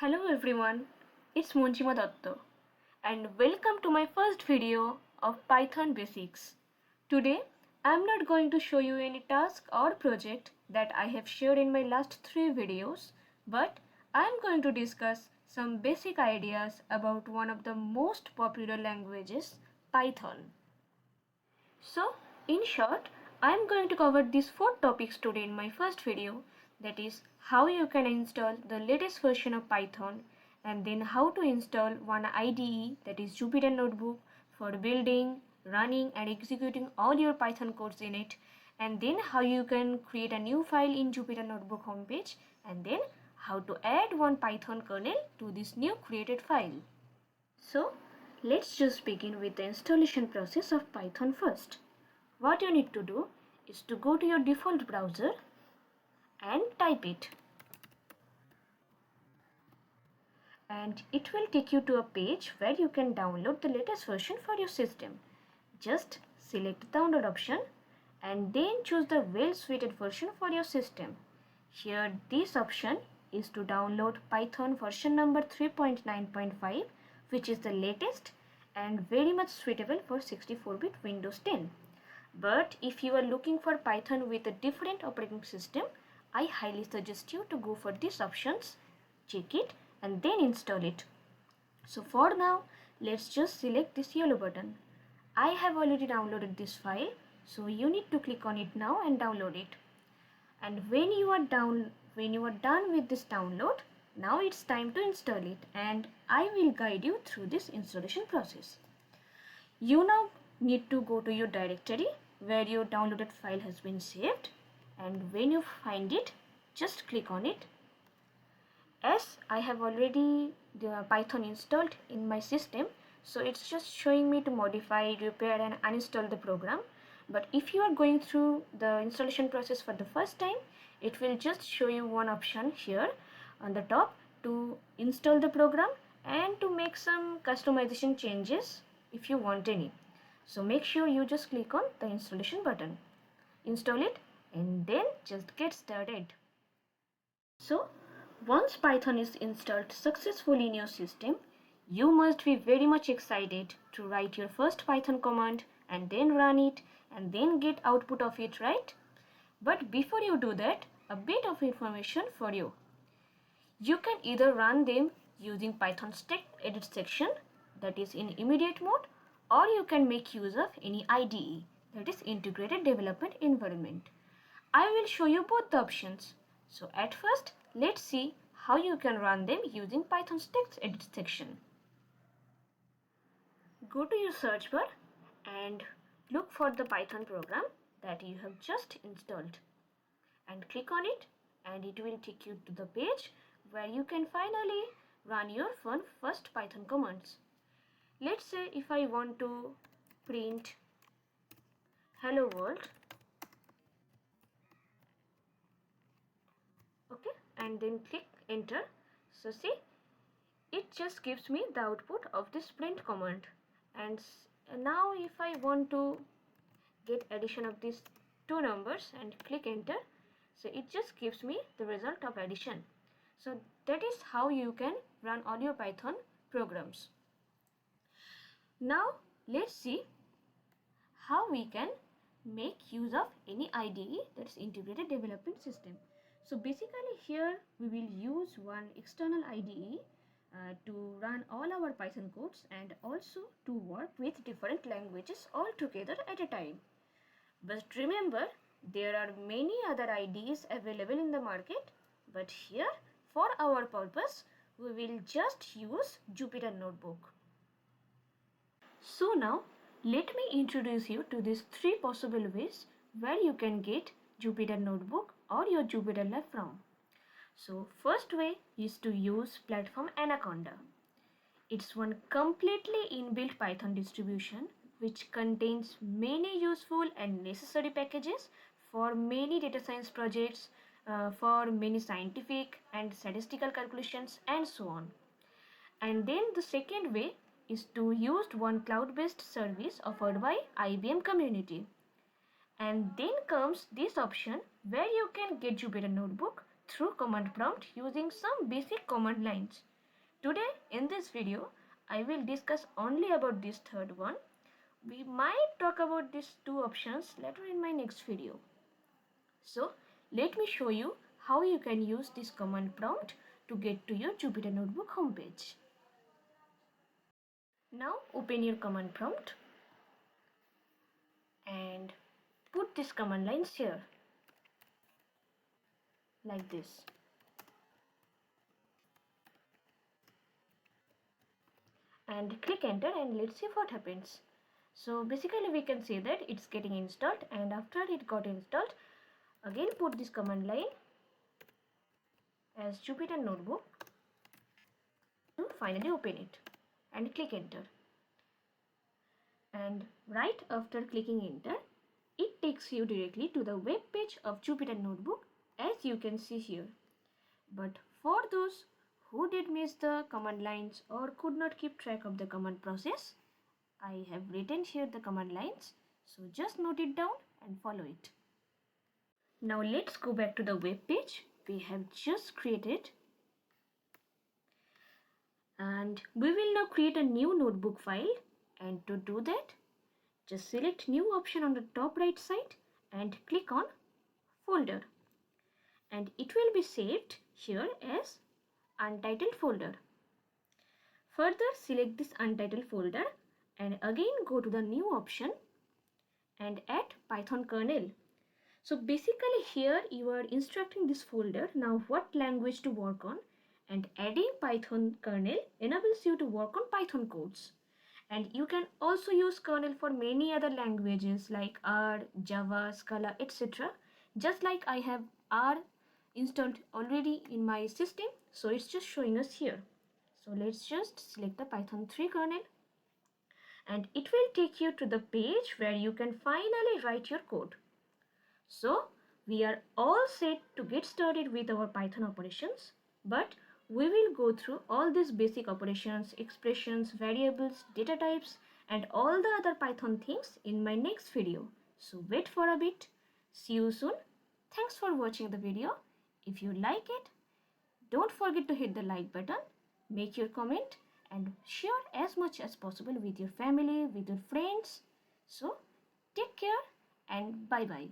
Hello everyone, it's Munchima Datta and welcome to my first video of Python Basics. Today I am not going to show you any task or project that I have shared in my last 3 videos, but I am going to discuss some basic ideas about one of the most popular languages, Python. So, in short, I am going to cover these 4 topics today in my first video, that is how you can install the latest version of Python, and then how to install one IDE, that is Jupyter Notebook, for building, running and executing all your Python codes in it, and then how you can create a new file in Jupyter Notebook homepage, and then how to add one Python kernel to this new created file. So let's just begin with the installation process of Python first. What you need to do is to go to your default browser and type it. And it will take you to a page where you can download the latest version for your system. Just select the download option and then choose the well-suited version for your system. Here this option is to download Python version number 3.9.5, which is the latest and very much suitable for 64-bit Windows 10. But if you are looking for Python with a different operating system, I highly suggest you to go for these options, check it and then install it. So for now, let's just select this yellow button. I have already downloaded this file, so you need to click on it now and download it. And when you are done with this download, now it's time to install it, and I will guide you through this installation process. You now need to go to your directory where your downloaded file has been saved, and when you find it, just click on it. As I have already the Python installed in my system, so it's just showing me to modify, repair and uninstall the program. But if you are going through the installation process for the first time, it will just show you one option here on the top to install the program and to make some customization changes if you want any. So make sure you just click on the installation button, install it and then just get started. So once Python is installed successfully in your system, you must be very much excited to write your first Python command and then run it and then get output of it, right? But before you do that, a bit of information for you. You can either run them using Python's text edit section, that is in immediate mode, or you can make use of any IDE, that is integrated development environment. I will show you both the options. So at first, let's see how you can run them using Python's text edit section. Go to your search bar and look for the Python program that you have just installed and click on it, and it will take you to the page where you can finally run your first Python commands. Let's say if I want to print hello world, okay, and then click enter. So see, it just gives me the output of this print command. And now if I want to get addition of these two numbers and click enter, so it just gives me the result of addition. So that is how you can run all your Python programs. Now let's see how we can make use of any IDE, that's integrated development system. So basically here we will use one external IDE to run all our Python codes and also to work with different languages all together at a time. But remember, there are many other IDEs available in the market, but here for our purpose we will just use Jupyter Notebook. So now let me introduce you to these 3 possible ways where you can get Jupyter Notebook or your Jupyter Lab from. So first way is to use platform Anaconda. It's one completely inbuilt Python distribution which contains many useful and necessary packages for many data science projects, for many scientific and statistical calculations and so on. And then the second way is to use one cloud-based service offered by IBM Community. And then comes this option where you can get Jupyter Notebook through command prompt using some basic command lines. Today in this video, I will discuss only about this third one. We might talk about these two options later in my next video. So let me show you how you can use this command prompt to get to your Jupyter Notebook homepage. Now open your command prompt and put this command lines here like this. And click enter and let's see what happens. So basically we can see that it's getting installed, and after it got installed, again put this command line as Jupyter Notebook to finally open it and click enter. And right after clicking enter, it takes you directly to the web page of Jupyter Notebook as you can see here. But for those who did miss the command lines or could not keep track of the command process, I have written here the command lines, so just note it down and follow it. Now let's go back to the web page we have just created, and we will now create a new notebook file. And to do that, just select new option on the top right side and click on folder, and it will be saved here as untitled folder. Further select this untitled folder and again go to the new option and add Python kernel. So basically here you are instructing this folder now what language to work on, and adding Python kernel enables you to work on Python codes. And you can also use kernel for many other languages like R, Java, Scala, etc. Just like I have R installed already in my system, so it's just showing us here. So let's just select the Python 3 kernel, and it will take you to the page where you can finally write your code. So we are all set to get started with our Python operations, but we will go through all these basic operations, expressions, variables, data types, and all the other Python things in my next video. So wait for a bit. See you soon. Thanks for watching the video. If you like it, don't forget to hit the like button, make your comment, and share as much as possible with your family, with your friends. So take care and bye bye.